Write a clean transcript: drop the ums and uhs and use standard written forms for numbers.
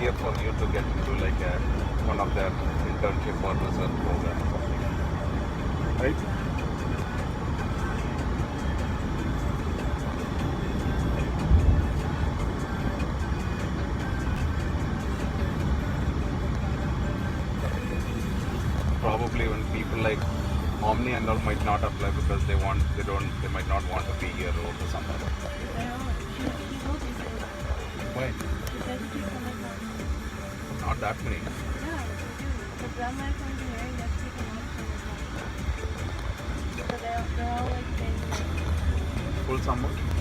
easier for you to get into like one of their internship or research programs, right? Probably when people like Omni and all might not apply because they might not want to be here over the summer. Why? Not that many. Full summer?